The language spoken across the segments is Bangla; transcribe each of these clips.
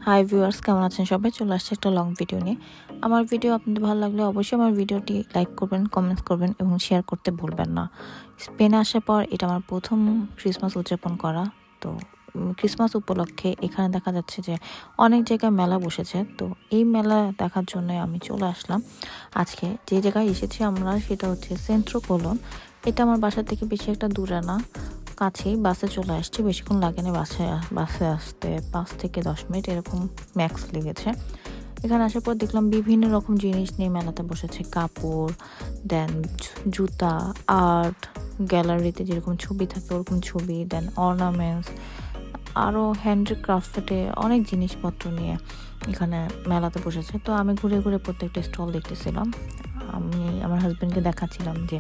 হাই ভিউয়ার্স, কেমন আছেন সবাই? চলে আসছে একটা লং ভিডিও নিয়ে। আমার ভিডিও আপনাদের ভালো লাগলে অবশ্যই আমার ভিডিওটি লাইক করবেন, কমেন্টস করবেন এবং শেয়ার করতে ভুলবেন না। স্পেনে আসার পর এটা আমার প্রথম ক্রিসমাস উদযাপন করা। তো ক্রিসমাস উপলক্ষে এখানে দেখা যাচ্ছে যে অনেক জায়গায় মেলা বসেছে। তো এই মেলা দেখার জন্য আমি চলে আসলাম। আজকে যে জায়গায় এসেছি আমরা সেটা হচ্ছে সেন্ট্রো কোলন। এটা আমার বাসা থেকে বেশি একটা দূরে না, কাছেই। বাসে চলে আসছি, বেশিক্ষণ লাগেনি বাসে আসতে। 5 থেকে 10 মিনিট এরকম ম্যাক্স লেগেছে। এখানে আসার পর দেখলাম বিভিন্ন রকম জিনিস নিয়ে মেলাতে বসেছে। কাপড়, দেন জুতা, আর্ট, গ্যালারিতে যেরকম ছবি থাকে ওরকম ছবি, দেন অর্নামেন্টস, আরও হ্যান্ডিক্রাফটে অনেক জিনিসপত্র নিয়ে এখানে মেলাতে বসেছে। তো আমি ঘুরে ঘুরে প্রত্যেকটা স্টল দেখতেছিলাম। আমি আমার হাজব্যান্ডকে দেখাচ্ছিলাম যে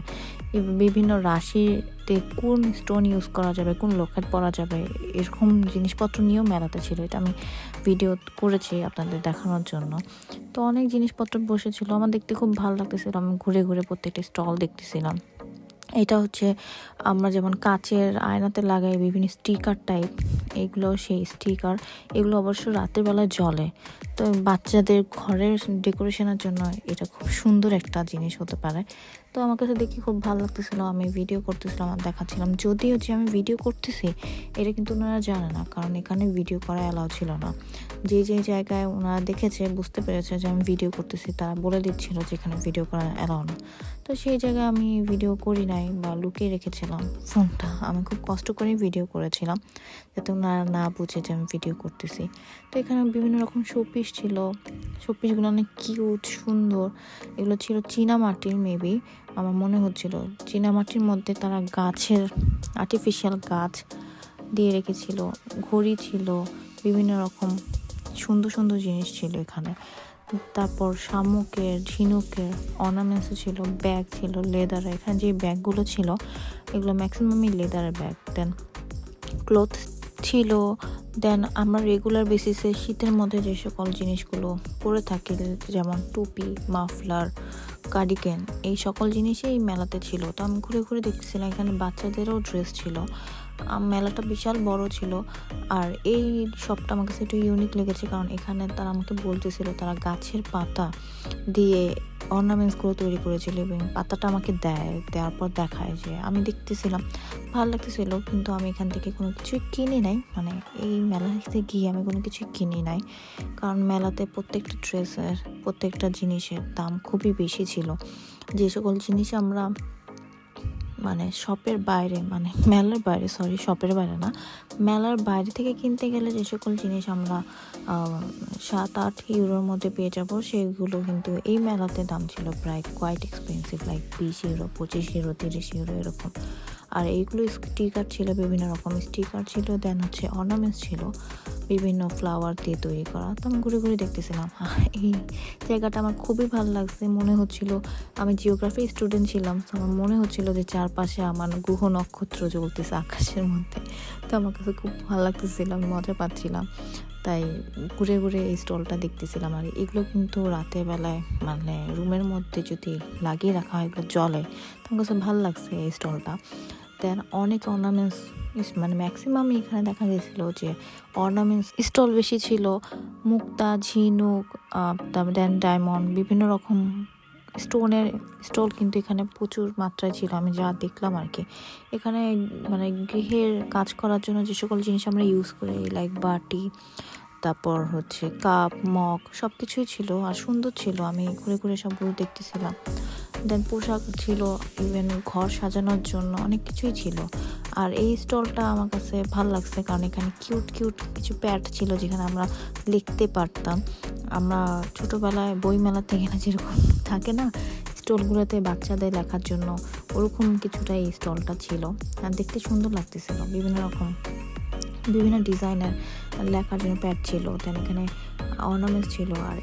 বিভিন্ন রাশিতে কোন স্টোন ইউজ করা যাবে, কোন লকেট পরা যাবে, এরকম জিনিসপত্র নিয়েও মেলাতে ছিল। এটা আমি ভিডিও করেছি আপনাদের দেখানোর জন্য। তো অনেক জিনিসপত্র বসেছিল, আমার দেখতে খুব ভালো লাগতেছিল। আমি ঘুরে ঘুরে প্রত্যেকটা স্টল দেখতেছিলাম। এটা হচ্ছে আমরা যেমন কাচের আয়নাতে লাগাই বিভিন্ন স্টিকার টাইপ, এগুলো সেই স্টিকার। এগুলো অবশ্য রাতের বেলায় জ্বলে। তো বাচ্চাদের ঘরের ডেকোরেশনের জন্য এটা খুব সুন্দর একটা জিনিস হতে পারে। তো আমার কাছে দেখে খুব ভালো লাগতেছিল, আমি ভিডিও করতেছিলাম আর দেখাচ্ছিলাম। যদিও যে আমি ভিডিও করতেছি এটা কিন্তু ওনারা জানে না, কারণ এখানে ভিডিও করা অ্যালাউ ছিল না। যে যে জায়গায় ওনারা দেখেছে, বুঝতে পেরেছে যে আমি ভিডিও করতেছি, তারা বলে দিচ্ছিল যে এখানে ভিডিও করা অ্যালাউ না। তো সেই জায়গায় আমি ভিডিও করি নাই বা লুকিয়ে রেখেছিলাম ফোনটা। আমি খুব কষ্ট করে ভিডিও করেছিলাম যাতে ওনারা না বুঝে যে আমি ভিডিও করতেছি। তো এখানে বিভিন্ন রকম শোপিস ছিল। শোপিসগুলো অনেক কিউট, সুন্দর। এগুলো ছিল চীনা মাটির, মেবি আমার মনে হচ্ছিল চীনা মাটির মধ্যে তারা গাছের আর্টিফিশিয়াল গাছ দিয়ে রেখেছিল। ঘড়ি ছিল, বিভিন্ন রকম সুন্দর সুন্দর জিনিস ছিল এখানে। তারপর শামুকের, ঝিনুকের অর্নামেন্টসও ছিল, ব্যাগ ছিল লেদারের। এখানে যে ব্যাগগুলো ছিল এগুলো ম্যাক্সিমামই লেদারের ব্যাগ। দেন ক্লোথ ছিল। দেন আমরা রেগুলার বেসিসে শীতের মধ্যে যে সকল জিনিসগুলো পরে থাকি, যেমন টুপি, মাফলার, কার্ডিগান, এই সকল জিনিসই এই মেলাতে ছিল। তো আমি ঘুরে ঘুরে দেখতেছিলাম, এখানে বাচ্চাদেরও ড্রেস ছিল। মেলাটা বিশাল বড় ছিল। আর এই শপটা আমার কাছে একটু ইউনিক লেগেছে, কারণ এখানে তারা আমাকে বলতেছিল তারা গাছের পাতা দিয়ে অর্নামেন্টসগুলো তৈরি করেছিল এবং পাতাটা আমাকে দেওয়ার পর দেখায় যে আমি দেখতেছিলাম, ভালো লাগতেছিল। কিন্তু আমি এখান থেকে কোনো কিছুই কিনি নাই, মানে এই মেলাতে গিয়ে আমি কোনো কিছুই কিনি নাই, কারণ মেলাতে প্রত্যেকটা ড্রেসের, প্রত্যেকটা জিনিসের দাম খুবই বেশি ছিল। যে সকল জিনিস আমরা মানে শপের বাইরে, মানে মেলার বাইরে, শপের বাইরে না, মেলার বাইরে থেকে কিনতে গেলে যে সকল জিনিস আমরা 7-8 ইউরোর মধ্যে পেয়ে যাব, সেগুলো কিন্তু এই মেলাতে দাম ছিল প্রায় quite expensive, like 20 euro, 25 euro, 30 euro এরকম। আর এইগুলো স্টিকার ছিল, বিভিন্ন রকম স্টিকার ছিল। দেন হচ্ছে অর্নামেন্টস ছিল বিভিন্ন ফ্লাওয়ার দিয়ে তৈরি করা। তো আমি ঘুরে ঘুরে দেখতেছিলাম। এই জায়গাটা আমার খুবই ভালো লাগছে। মনে হচ্ছিল, আমি জিওগ্রাফি স্টুডেন্ট ছিলাম, তো আমার মনে হচ্ছিল যে চারপাশে আমার গ্রহ নক্ষত্র জ্বলতেছে আকাশের মধ্যে। তো আমার কাছে খুব ভালো লাগতেছিল, আমি মজা পাচ্ছিলাম। তাই ঘুরে ঘুরে এই স্টলটা দেখতেছিলাম। আর এগুলো কিন্তু রাতের বেলায়, মানে রুমের মধ্যে যদি লাগিয়ে রাখা হয়, এগুলো জ্বলে। তো আমার কাছে ভালো লাগছে এই স্টলটা। দেন অনেক অর্নামেন্টস, মানে ম্যাক্সিমাম এখানে দেখা গেছিলো যে অর্নামেন্টস স্টল বেশি ছিল। মুক্তা, ঝিনুক, দেন ডায়মন্ড, বিভিন্ন রকম স্টোনের স্টল কিন্তু এখানে প্রচুর মাত্রায় ছিল, আমি যা দেখলাম আর কি। এখানে মানে গৃহের কাজ করার জন্য যে সকল জিনিস আমরা ইউজ করি, লাইক বাটি, তারপর হচ্ছে কাপ, মগ, সব কিছুই ছিল আর সুন্দর ছিল। আমি ঘুরে ঘুরে সবগুলো দেখতেছিলাম। দেন পোশাক ছিল, ইভেন ঘর সাজানোর জন্য অনেক কিছুই ছিল। আর এই স্টলটা আমার কাছে ভালো লাগছে, কারণ এখানে কিউট কিউট কিছু প্যাড ছিল যেখানে আমরা লিখতে পারতাম। আমরা ছোটোবেলায় বইমেলাতে গেলে যেরকম থাকে না স্টলগুলোতে বাচ্চাদের লেখার জন্য, ওরকম কিছুটা এই স্টলটা ছিল। আর দেখতে সুন্দর লাগতেছিল, বিভিন্ন ডিজাইনের লেখার জন্য প্যাড ছিল। দেন এখানে অর্নামেন্টস ছিল। আর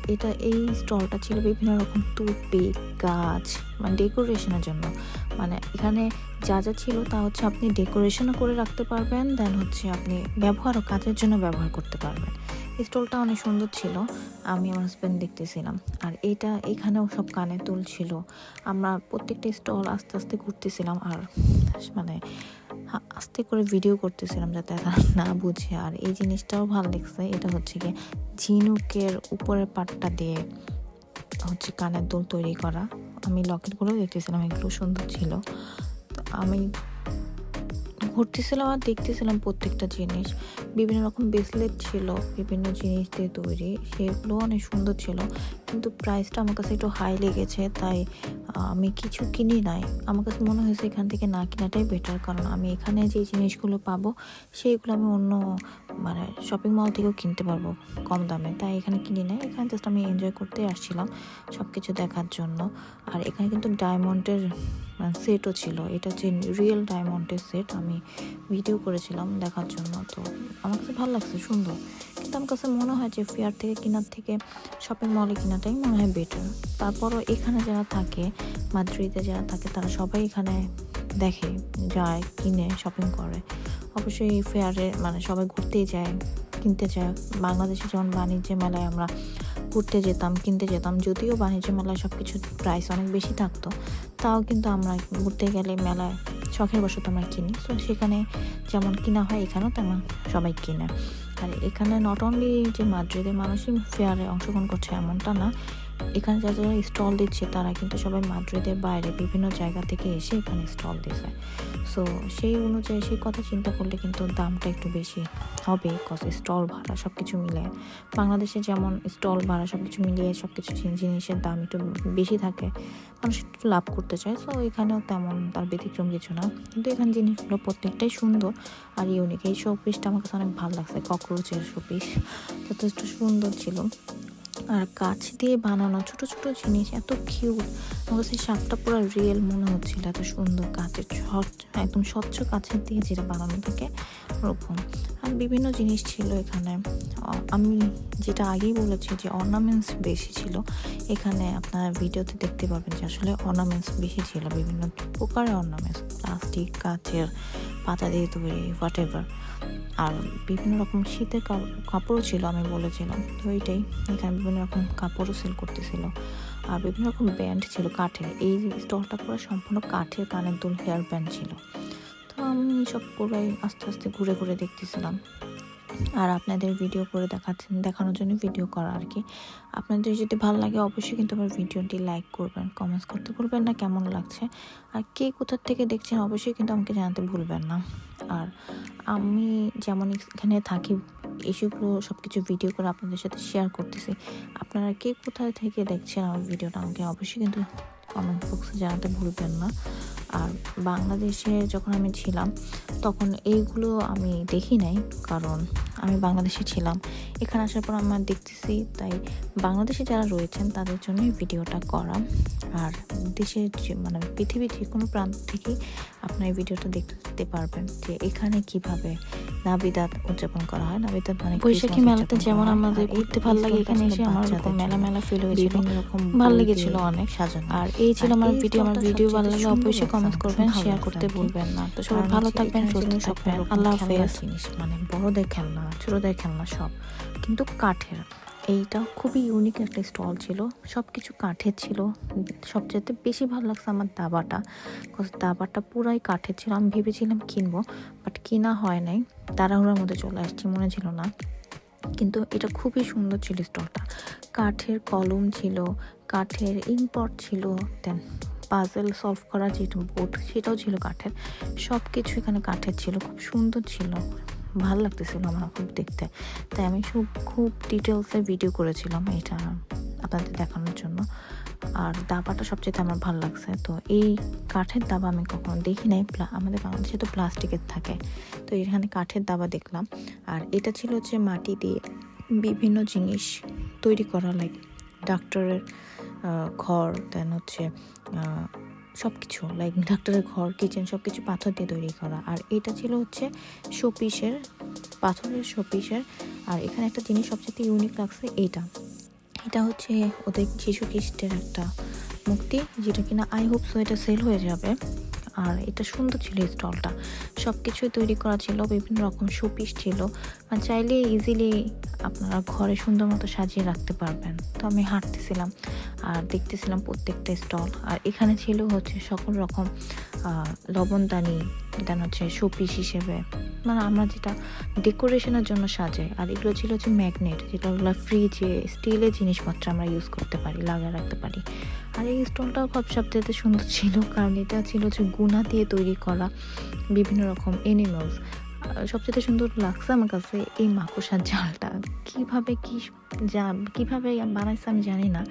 এই স্টলটা ছিল বিভিন্ন রকম টুথপিক, গাছ, মানে ডেকোরেশনের জন্য। মানে এখানে যা যা ছিল তা হচ্ছে আপনি ডেকোরেশনও করে রাখতে পারবেন, দেন হচ্ছে আপনি ব্যবহারও, কাজের জন্য ব্যবহার করতে পারবেন। স্টলটা অনেক সুন্দর ছিল, আমি আমার হাজব্যান্ড দেখতেছিলাম। আর এখানেও সব কানের দুল ছিল। আমরা প্রত্যেকটা স্টল আস্তে আস্তে ঘুরতেছিলাম। আর মানে আস্তে করে ভিডিও করতেছিলাম যাতে তারা না বুঝে। আর এই জিনিসটাও ভালো লাগছে, এটা হচ্ছে কি ঝিনুকের উপরের পাটটা দিয়ে হচ্ছে কানের দুল তৈরি করা। আমি লকেটগুলো দেখতেছিলাম, এগুলো সুন্দর ছিল। তো আমি ঘুরতেছিলাম আর দেখতেছিলাম প্রত্যেকটা জিনিস। বিভিন্ন রকম ব্রেসলেট ছিল বিভিন্ন জিনিস দিয়ে তৈরি, সেগুলো অনেক সুন্দর ছিল, কিন্তু প্রাইসটা আমার কাছে একটু হাই লেগেছে, তাই আমি কিছু কিনি নাই। আমার কাছে মনে হয়েছে এখান থেকে না কেনাটাই বেটার, কারণ আমি এখানে যে জিনিসগুলো পাবো সেইগুলো আমি অন্য মানে শপিং মল থেকেও কিনতে পারবো কম দামে, তাই এখানে কিনি নাই। এখানে জাস্ট আমি এনজয় করতে আসছিলাম সব কিছু দেখার জন্য। আর এখানে কিন্তু ডায়মন্ডের সেটও ছিল, এটা হচ্ছে রিয়েল ডায়মন্ডের সেট, আমি ভিডিও করেছিলাম দেখার জন্য। তো আমার কাছে ভালো লাগছে, সুন্দর, কিন্তু আমার কাছে মনে হয় যে ফেয়ার থেকে কেনার থেকে শপিং মলে কেনাটাই মনে হয় বেটার। তারপরও এখানে যারা থাকে, মাদ্রিদে যারা থাকে, তারা সবাই এখানে দেখে, যায়, কিনে, শপিং করে। অবশ্যই ফেয়ারে মানে সবাই ঘুরতেই যায়, কিনতে যায়। বাংলাদেশে যেমন বাণিজ্য মেলায় আমরা ঘুরতে যেতাম, কিনতে যেতাম, যদিও বাণিজ্য মেলায় সব কিছুর প্রাইস অনেক বেশি থাকতো, তাও কিন্তু আমরা ঘুরতে গেলে মেলায় শখের বশত আমরা কিনি। তো সেখানে যেমন কিনা হয় এখানেও তেমন সবাই কিনে। আর এখানে নট অনলি যে মাদ্রিদের মানুষই ফেয়ারে অংশগ্রহণ করছে এমনটা না, এখানে যারা যারা স্টল দিচ্ছে তারা কিন্তু সবাই মাদ্রিদের বাইরে বিভিন্ন জায়গা থেকে এসে এখানে স্টল দিচ্ছে। সো সেই অনুযায়ী সেই কথা চিন্তা করলে কিন্তু দামটা একটু বেশি হবে, কজ স্টল ভাড়া সব কিছু মিলে। বাংলাদেশে যেমন স্টল ভাড়া সব কিছু মিলিয়ে সব কিছু জিনিসের দাম একটু বেশি থাকে, মানুষ একটু লাভ করতে চায়। সো এখানেও তেমন তার ব্যতিক্রম কিছু না, কিন্তু এখানে জিনিসগুলো প্রত্যেকটাই সুন্দর আর ইউনিক। এই শোপিসটা আমার কাছে অনেক ভালো লাগছে, ককরোচের শোপিস, যথেষ্ট সুন্দর ছিল। আর কাছ দিয়ে বানানো ছোট ছোট জিনিস এত কিউট, আমার কাছে সাপটা পুরো রিয়েল মনে হচ্ছিল, এত সুন্দর কাচের একদম স্বচ্ছ কাছের দিয়ে যেটা বানানো থাকে ওরকম। আর বিভিন্ন জিনিস ছিল এখানে। আমি যেটা আগেই বলেছি যে অর্নামেন্টস বেশি ছিল এখানে, আপনারা ভিডিওতে দেখতে পাবেন যে আসলে অর্নামেন্টস বেশি ছিল, বিভিন্ন প্রকারের অর্নামেন্টস, প্লাস্টিক, কাচের, পাতা দিয়ে তৈরি, হোয়াট এভার। আর বিভিন্ন রকম শীতের কাপড়ও ছিল, আমি বলেছিলাম তো এইটাই। এখানে বিভিন্ন রকম কাপড়ও সেল করতেছিল, আর বিভিন্ন রকম ব্যান্ড ছিল কাঠের। এই স্টলটা পুরো সম্পূর্ণ কাঠের কানের দুল, হেয়ার ব্যান্ড ছিল। তো আমি সব পুরাই আস্তে আস্তে ঘুরে ঘুরে দেখতেছিলাম, আর আপনাদের ভিডিও করে দেখানোর জন্য ভিডিও করা আর কি। আপনাদের যদি ভালো লাগে অবশ্যই কিন্তু আমার ভিডিওটি লাইক করবেন, কমেন্টস করতে ভুলবেন না কেমন লাগছে, আর কে কোথা থেকে দেখছেন অবশ্যই কিন্তু আমাকে জানাতে ভুলবেন না। আর আমি যেমন এখানে থাকি, ইস্যুগুলো সব কিছু ভিডিও করে আপনাদের সাথে শেয়ার করতেছি। আপনারা কে কোথায় থেকে দেখছেন আমার ভিডিওটা আমাকে অবশ্যই কিন্তু কমেন্ট বক্সে জানাতে ভুলবেন না। আর বাংলাদেশে যখন আমি ছিলাম তখন এইগুলো আমি দেখি নাই, কারণ আমি বাংলাদেশে ছিলাম। এখানে আসার পর আমরা দেখতেছি, তাই বাংলাদেশে যারা রয়েছেন তাদের জন্যই ভিডিওটা করা। আর দেশের মানে পৃথিবীর যে কোনো প্রান্ত থেকেই আপনার এই ভিডিওটা দেখতে পারবেন যে এখানে কিভাবে নাবিদাত উদযাপন করা হয়। নাবিদাত মানে বৈশাখী মেলাতে যেমন আমাদের ঘুরতে ভালো লাগে, এখানে এসে আমার এরকম মেলা মেলা ফিল হয়েছিল, ভালো লেগেছিল অনেক সাজানো। আর এই ছিল আমার ভিডিও। আমার ভিডিও ভালো লাগলে অবশ্যই কমেন্ট করবেন, শেয়ার করতে ভুলবেন না। তো সবাই ভালো থাকবেন, সুস্থ থাকবেন, আল্লাহ হাফেজ। জিনিস মানে বড়দের খেলনা, ছোটদের খেলনা সব কিন্তু কাঠের। এইটা খুবই ইউনিক একটা স্টল ছিল, সব কিছু কাঠের ছিল। সবচেয়ে বেশি ভালো লাগছে আমার দাবাটা, দাবাটা পুরাই কাঠের ছিল। আমি ভেবেছিলাম কিনবো, বাট কিনা হয় নাই, তাড়াহুড়োর মধ্যে চলে আসছি, মনে ছিল না। কিন্তু এটা খুবই সুন্দর ছিল স্টলটা। কাঠের কলম ছিল, কাঠের ইম্পট ছিল, দেন পাজেল সলভ করা যে বোর্ড সেটাও ছিল কাঠের। সব কিছু এখানে কাঠের ছিল, খুব সুন্দর ছিল, ভালো লাগতেছিল আমার খুব দেখতে। তাই আমি খুব ডিটেলসে ভিডিও করেছিলাম এটা আপনাদের দেখানোর জন্য। আর দাবাটা সবচেয়ে আমার ভালো লাগছে। তো এই কাঠের দাবা আমি কখনো দেখি নাই, আমাদের বাংলাদেশে তো প্লাস্টিকের থাকে, তো এখানে কাঠের দাবা দেখলাম। আর এটা ছিল হচ্ছে মাটি দিয়ে বিভিন্ন জিনিস তৈরি করা, লাইক ডাক্তারের ঘর, দেন হচ্ছে সব কিছু, লাইক ডাক্তারের ঘর, কিচেন, সব কিছু পাথর দিয়ে তৈরি করা। আর এটা ছিল হচ্ছে শোপিসের, পাথরের শোপিসের। আর এখানে একটা জিনিস সবচেয়ে ইউনিক লাগছে, এটা হচ্ছে ওদের যীশু খ্রিস্টের একটা মূর্তি, যেটা কিনা আই হোপ সো এটা সেল হয়ে যাবে। আর এটা সুন্দর ছিল স্টলটা, সব কিছুই তৈরি করা ছিল, বিভিন্ন রকম শোপিস ছিল, মানে চাইলে ইজিলি আপনারা ঘরে সুন্দর মতো সাজিয়ে রাখতে পারবেন। তো আমি হাঁটতেছিলাম আর দেখতেছিলাম প্রত্যেকটা স্টল। আর এখানে ছিল হচ্ছে সকল রকম লবণদানি, দেন হচ্ছে শোপিস হিসেবে, মানে আমরা যেটা ডেকোরেশনের জন্য সাজাই। আর এগুলো ছিল হচ্ছে ম্যাগনেট, যেটা ওগুলো ফ্রিজে স্টিলের জিনিসপত্র আমরা ইউজ করতে পারি, লাগিয়ে রাখতে পারি। আর এই স্টলটাও খুব সবচেয়ে সুন্দর ছিল, কারণ এটা ছিল হচ্ছে গুণা দিয়ে তৈরি করা বিভিন্ন রকম এনিমেলস। সবচেয়ে সুন্দর লাগছে আমার কাছে এই মাকড়সার জালটা। কিভাবে বানাইছে আমি জানি না,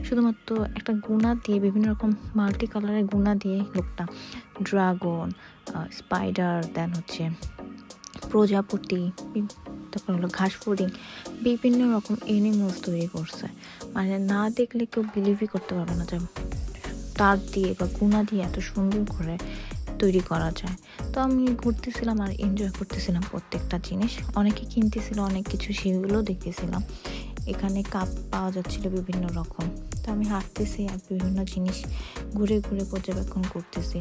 শুধুমাত্র একটা গুণা দিয়ে, বিভিন্ন রকম মাল্টি কালারের গুণা দিয়ে লোকটা ড্রাগন, স্পাইডার, দেন হচ্ছে প্রজাপতি, তারপর হলো ঘাস ফড়িং, বিভিন্ন রকম এনিমেলস তৈরি করছে। মানে না দেখলে কেউ বিলিভই করতে পারবে না যে তার দিয়ে বা গুণা দিয়ে এত সুন্দর করে তৈরি করা যায়। তো আমি ঘুরতেছিলাম আর এনজয় করতেছিলাম প্রত্যেকটা জিনিস। অনেকে কিনতেছিল অনেক কিছু, সেগুলো দেখতেছিলাম। এখানে কাপ পাওয়া যাচ্ছিল বিভিন্ন রকম। তো আমি হাঁটতেছি আর বিভিন্ন জিনিস ঘুরে ঘুরে পর্যবেক্ষণ করতেছি।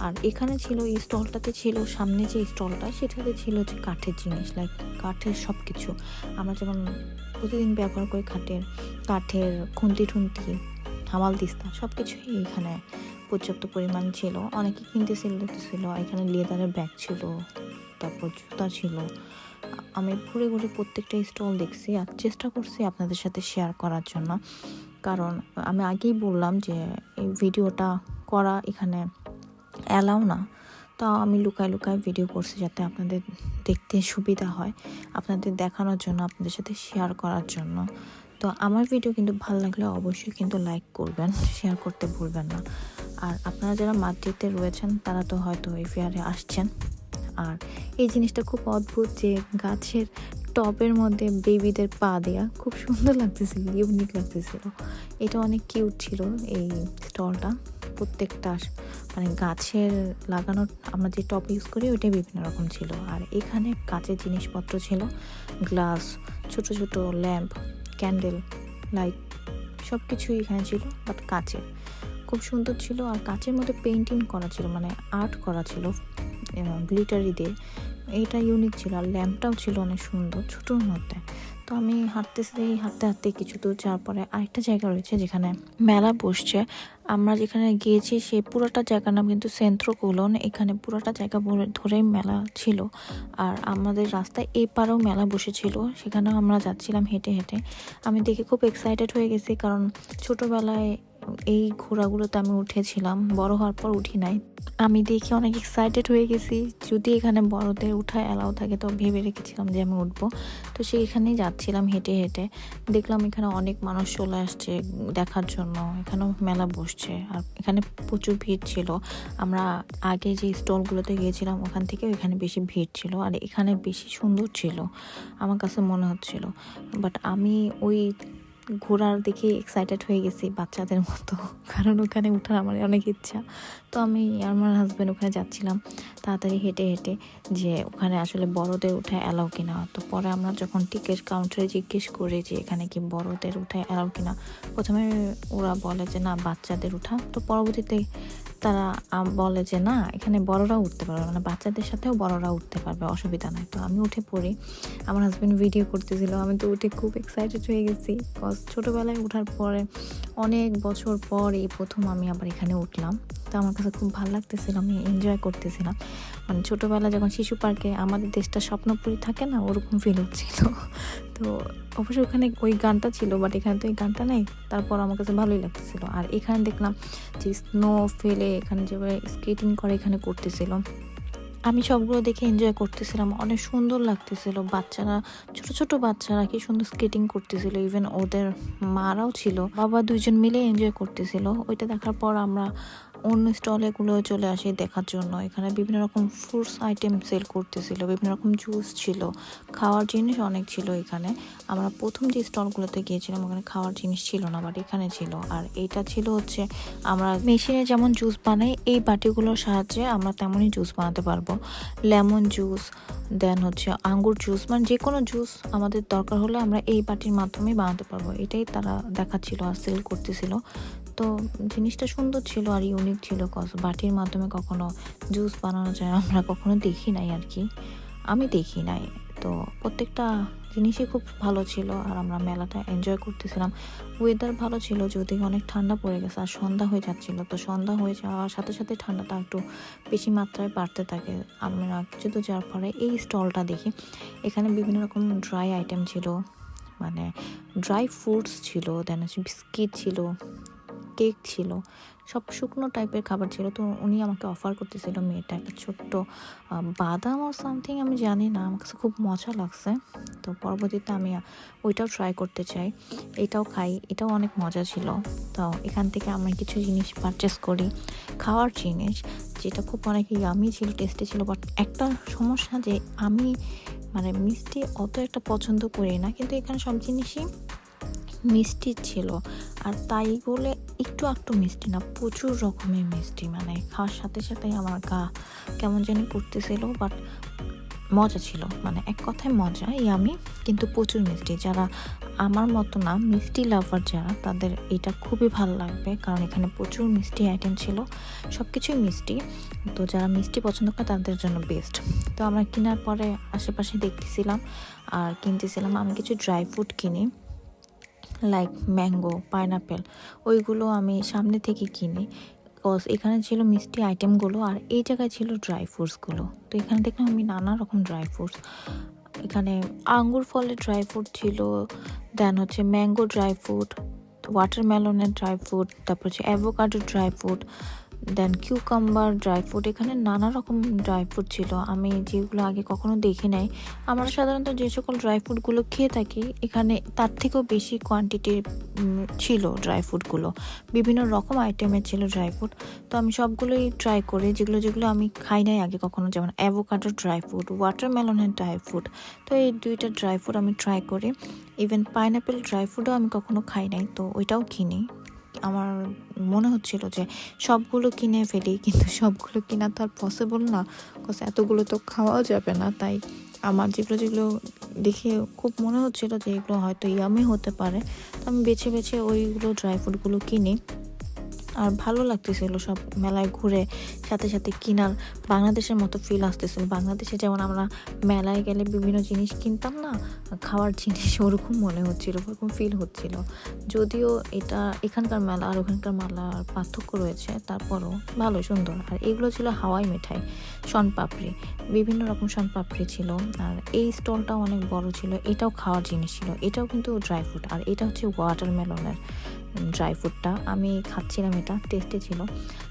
আর এখানে ছিল, এই স্টলটাতে ছিল, সামনে যে স্টলটা সেটাতে ছিল হচ্ছে কাঠের জিনিস, লাইক কাঠের সব কিছু আমরা যেমন প্রতিদিন ব্যবহার করি, কাঠের খুন্তি ঠুন্তি, হামাল দিস্তা, সব কিছুই এখানে পর্যাপ্ত পরিমাণ ছিল। অনেকে কিনতেছিল, দেখতেছিল। এখানে লেদারের ব্যাগ ছিল, তারপর জুতা ছিল। আমি ঘুরে ঘুরে প্রত্যেকটা স্টল দেখছি আর চেষ্টা করছি আপনাদের সাথে শেয়ার করার জন্য, কারণ আমি আগেই বললাম যে এই ভিডিওটা করা এখানে অ্যালাউ না। তো আমি লুকায় লুকায় ভিডিও করছি যাতে আপনাদের দেখতে সুবিধা হয়, আপনাদের দেখানোর জন্য, আপনাদের সাথে শেয়ার করার জন্য। তো আমার ভিডিও কিন্তু ভালো লাগলে অবশ্যই কিন্তু লাইক করবেন, শেয়ার করতে ভুলবেন না। আর আপনারা যারা মাদ্রিদে রয়েছেন তারা তো হয়তো এই ফেয়ারে আসছেন। আর এই জিনিসটা খুব অদ্ভুত যে গাছের টবের মধ্যে বেবিদের পা দেয়া, খুব সুন্দর লাগতেছিল, ইউনিক লাগতেছিল। এটা অনেক কিউট ছিল এই স্টলটা। প্রত্যেকটা মানে গাছের লাগানো আমরা যে টব ইউজ করি ওইটাই বিভিন্ন রকম ছিল। আর এখানে কাচের জিনিসপত্র ছিল, গ্লাস, ছোট ছোট ল্যাম্প, ক্যান্ডেল, লাইট, সব কিছুই এখানে ছিল, বাট কাচের। খুব সুন্দর ছিল। আর কাচের মধ্যে পেন্টিং করা ছিল, মানে আর্ট করা ছিল গ্লিটারি দিয়ে। এইটা ইউনিক ছিল। আর ল্যাম্পটাও ছিল অনেক সুন্দর, ছোটোর মধ্যে। তো আমি হাঁটতে হাঁটতে কিছু দূর যাওয়ার পরে আরেকটা জায়গা রয়েছে যেখানে মেলা বসছে। আমরা যেখানে গিয়েছি সেই পুরোটা জায়গার নাম কিন্তু সেন্ট্রো কোলন। এখানে পুরোটা জায়গা ধরেই মেলা ছিল। আর আমাদের রাস্তায় এপারেও মেলা বসেছিল, সেখানেও আমরা যাচ্ছিলাম হেঁটে হেঁটে। আমি দেখে খুব এক্সাইটেড হয়ে গেছি, কারণ ছোটোবেলায় এই ঘোড়াগুলোতে আমি উঠেছিলাম, বড় হওয়ার পর উঠি নাই। আমি দেখে অনেক এক্সাইটেড হয়ে গেছি। যদি এখানে বড়দের উঠা অ্যালাউ থাকে তো ভেবে রেখেছিলাম যে আমি উঠবো। তো সেইখানেই যাচ্ছিলাম হেঁটে হেঁটে, দেখলাম এখানে অনেক মানুষ চলে আসছে দেখার জন্য, এখানেও মেলা বসছে। আর এখানে প্রচুর ভিড় ছিল। আমরা আগে যে স্টলগুলোতে গিয়েছিলাম ওখান থেকে এখানে বেশি ভিড় ছিল, আর এখানে বেশি সুন্দর ছিল আমার কাছে মনে হচ্ছিল। বাট আমি ওই ঘোরার দেখে এক্সাইটেড হয়ে গেছি বাচ্চাদের মতো, কারণ ওখানে ওঠার আমার অনেক ইচ্ছা। তো আমি আর আমার হাজব্যান্ড ওখানে যাচ্ছিলাম তাড়াতাড়ি হেঁটে হেঁটে, যে ওখানে আসলে বড়দের উঠা অ্যালাউ কিনা। তো পরে আমরা যখন টিকিট কাউন্টারে জিজ্ঞেস করি যে এখানে কি বড়দের উঠা অ্যালাউ কিনা, প্রথমে ওরা বলে যে না, বাচ্চাদের উঠা। তো পরবর্তীতে তারা বলে যে না, এখানে বড়রাও উঠতে পারবে, মানে বাচ্চাদের সাথেও বড়রাও উঠতে পারবে, অসুবিধা নাই। তো আমি উঠে পড়ি, আমার হাজব্যান্ড ভিডিও করতেছিল, আমি তো উঠে খুব এক্সাইটেড হয়ে গেছি। কজ ছোটোবেলায় ওঠার পরে অনেক বছর পর এই প্রথম আমি আবার এখানে উঠলাম। তো আমার কাছে খুব ভালো লাগতেছিল, আমি এনজয় করতেছিলাম। মানে ছোটোবেলা যখন শিশু পার্কে আমাদের দেশটা স্বপ্নপুরী থাকে না, ওরকম ফিল হচ্ছিল। তো অবশ্যই ওখানে ওই গানটা ছিল, বাট এখানে তো এই গানটা নেই। তারপর আমার কাছে ভালোই লাগতেছিল। আর এখানে দেখলাম যে স্নো ফেলে এখানে যেভাবে স্কেটিং করে এখানে করতেছিল, আমি সবগুলো দেখে এনজয় করতেছিলাম, অনেক সুন্দর লাগতেছিল। বাচ্চারা, ছোট ছোট বাচ্চারা কি সুন্দর স্কেটিং করতেছিল, ইভেন ওদের মারাও ছিল, বাবা দুইজন মিলে এনজয় করতেছিল। ওইটা দেখার পর আমরা অন্য স্টলেগুলো চলে আসি দেখার জন্য। এখানে বিভিন্ন রকম ফ্রুটস আইটেম সেল করতেছিল, বিভিন্ন রকম জুস ছিল, খাওয়ার জিনিস অনেক ছিল এখানে। আমরা প্রথম যে স্টলগুলোতে গিয়েছিলাম ওখানে খাওয়ার জিনিস ছিল না, বাট এখানে ছিল। আর এইটা ছিল হচ্ছে আমরা মেশিনে যেমন জুস বানাই, এই বাটিগুলোর সাহায্যে আমরা তেমনই জুস বানাতে পারবো। লেমন জুস, দেন হচ্ছে আঙ্গুর জুস, মানে যে কোনো জুস আমাদের দরকার হলে আমরা এই বাটির মাধ্যমে বানাতে পারবো। এটাই তারা দেখাচ্ছিল আর সেল করতেছিল। তো জিনিসটা সুন্দর ছিল আর ইউনিক ছিল, কজ বাটির মাধ্যমে কখনো জুস বানানো যায় আমরা কখনো দেখি নাই আর কি, আমি দেখি নাই। তো প্রত্যেকটা জিনিসই খুব ভালো ছিল আর আমরা মেলাটা এনজয় করতেছিলাম। ওয়েদার ভালো ছিল, যদিও অনেক ঠান্ডা পড়ে গেছে আর সন্ধ্যা হয়ে যাচ্ছিল। তো সন্ধ্যা হয়ে যাওয়ার সাথে সাথে ঠান্ডাটা একটু বেশি মাত্রায় বাড়তে থাকে। আমরা কিছু তো যাওয়ার পরে এই স্টলটা দেখি, এখানে বিভিন্ন রকম ড্রাই আইটেম ছিল, মানে ড্রাই ফ্রুটস ছিল, দেন হচ্ছে বিস্কিট ছিল, কেক ছিল, সব শুকনো টাইপের খাবার ছিল। তো উনি আমাকে অফার করতেছিল, মেয়েটা একটা ছোট্ট বাদাম ও সামথিং, আমি জানি না, আমার কাছে খুব মজা লাগছে। তো পরবর্তীতে আমি ওইটাও ট্রাই করতে চাই, এটাও খাই, এটাও অনেক মজা ছিল। তো এখান থেকে আমি কিছু জিনিস পারচেস করি, খাওয়ার জিনিস, যেটা খুব অনেক ইয়ামি ছিল, টেস্টি ছিল। বাট একটা সমস্যা যে আমি মানে মিষ্টি অত একটা পছন্দ করি না, কিন্তু এখানে সব জিনিসই মিষ্টি ছিল। আর তাই বলে একটু মিষ্টি না, প্রচুর রকমের মিষ্টি, মানে খাওয়ার সাথে সাথে আমার গা কেমন জানি করতেছিল। বাট মজা ছিল, মানে এক কথায় মজা, আমি কিন্তু প্রচুর মিষ্টি। যারা আমার মতো না, মিষ্টি লাভার যারা, তাদের এটা খুবই ভালো লাগবে, কারণ এখানে প্রচুর মিষ্টি আইটেম ছিল, সব কিছুই মিষ্টি। তো যারা মিষ্টি পছন্দ করে তাদের জন্য বেস্ট। তো আমরা কেনার পরে আশেপাশে দেখতেছিলাম আর কিনতেছিলাম। আমি কিছু ড্রাই ফ্রুট কিনি, লাইক ম্যাঙ্গো, পাইনাপেল, ওইগুলো আমি সামনে থেকে কিনি, বিকজ এখানে ছিল মিষ্টি আইটেমগুলো আর এই জায়গায় ছিল ড্রাই ফ্রুটসগুলো। তো এখানে দেখলাম আমি নানা রকম ড্রাই ফ্রুটস, এখানে আঙ্গুর ফলের ড্রাই ফ্রুট ছিল, দেন হচ্ছে ম্যাঙ্গো ড্রাই ফ্রুট, ওয়াটারমেলনের ড্রাই ফ্রুট, তারপর হচ্ছে avocado dry fruit, then cucumber dry fruit. এখানে নানা রকম ড্রাই ফ্রুট ছিল, আমি যেগুলো আগে কখনো দেখি নাই। আমরা সাধারণত যে সকল ড্রাই ফ্রুটগুলো খেয়ে থাকি, এখানে তার থেকেও বেশি কোয়ান্টিটির ছিল ড্রাই ফ্রুটগুলো, বিভিন্ন রকম আইটেমের ছিল ড্রাই ফ্রুট। তো আমি সবগুলোই ট্রাই করি, যেগুলো আমি খাই নাই আগে কখনো, যেমন অ্যাভোকাডো ড্রাই ফ্রুট, ওয়াটারমেলনের ড্রাই ফ্রুট। তো এই দুইটা ড্রাই ফ্রুট আমি ট্রাই করি। ইভেন পাইনাপেল ড্রাই ফ্রুটও আমি কখনো খাই নাই, তো ওইটাও কিনি। আমার মনে হচ্ছিল যে সবগুলো কিনে ফেলি, কিন্তু সবগুলো কিনা তো আর পসিবল না, বিকজ এতগুলো তো খাওয়াও যাবে না। তাই আমার যেগুলো দেখে খুব মনে হচ্ছিল যে এগুলো হয়তো ইয়ামি হতে পারে, তো আমি বেছে বেছে ওইগুলো ড্রাই ফ্রুটগুলো কিনি। আর ভালো লাগতেছিল সব মেলায় ঘুরে, সাথে সাথে কিনার বাংলাদেশের মতো ফিল আসতেছিল। বাংলাদেশে যেমন আমরা মেলায় গেলে বিভিন্ন জিনিস কিনতাম না, খাওয়ার জিনিস ওরকম মনে হচ্ছিল, ওরকম ফিল হচ্ছিল। যদিও এটা এখানকার মেলা আর ওখানকার মেলার পার্থক্য রয়েছে, তারপরও ভালো সুন্দর। আর এগুলো ছিল হাওয়াই মিঠাই, শনপাপড়ি, বিভিন্ন রকম শনপাপড়ি ছিল। আর এই স্টলটাও অনেক বড় ছিল, এটাও খাওয়ার জিনিস ছিল, এটাও কিন্তু ড্রাই ফ্রুট। আর এটা হচ্ছে ওয়াটারমেলনের ড্রাই ফ্রুটটা, আমি খাচ্ছিলাম, এটা টেস্টি ছিল।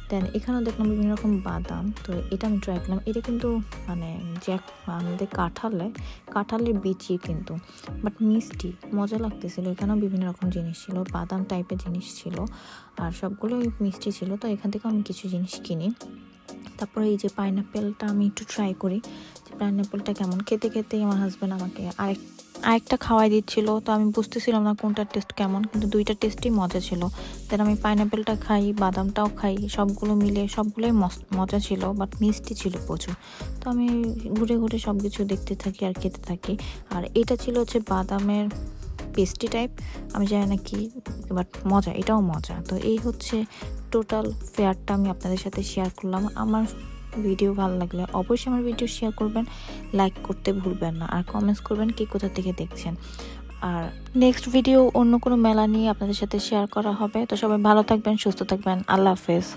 দেন এখানেও দেখলাম বিভিন্ন রকম বাদাম, তো এটা আমি ট্রাই করলাম। এটা কিন্তু মানে যে আমাদের কাঁঠালের বিচি কিন্তু, বাট মিষ্টি, মজা লাগতেছিল। এখানেও বিভিন্ন রকম জিনিস ছিল, বাদাম টাইপের জিনিস ছিল, আর সবগুলোই মিষ্টি ছিল। তো এখান থেকে আমি কিছু জিনিস কিনি। তারপরে এই যে পাইনাপেলটা আমি একটু ট্রাই করি, যে পাইনাপেলটা কেমন। খেতে খেতেই আমার হাজব্যান্ড আমাকে আরেকটা খাওয়াই দিচ্ছিল, তো আমি বুঝতেছিলাম না কোনটার টেস্ট কেমন, কিন্তু দুইটা টেস্টই মজা ছিল। দেন আমি পাইনাপেলটা খাই, বাদামটাও খাই, সবগুলো মিলে সবগুলোই মজা ছিল, বাট মিষ্টি ছিল প্রচুর। তো আমি ঘুরে ঘুরে সব কিছু দেখতে থাকি আর খেতে থাকি। আর এটা ছিল হচ্ছে বাদামের পেস্ট্রি টাইপ, আমি জানি না কি, বাট মজা, এটাও মজা। তো এই হচ্ছে টোটাল ফেয়ারটা আমি আপনাদের সাথে শেয়ার করলাম। আমার ভিডিও ভালো লাগলে অবশ্যই আমার ভিডিও শেয়ার করবেন, লাইক করতে ভুলবেন না, আর কমেন্টস করবেন কে কোথা থেকে দেখছেন। আর নেক্সট ভিডিও অন্য কোনো মেলা নিয়ে আপনাদের সাথে শেয়ার করা হবে। তো সবাই ভালো থাকবেন, সুস্থ থাকবেন, আল্লাহ হাফেজ।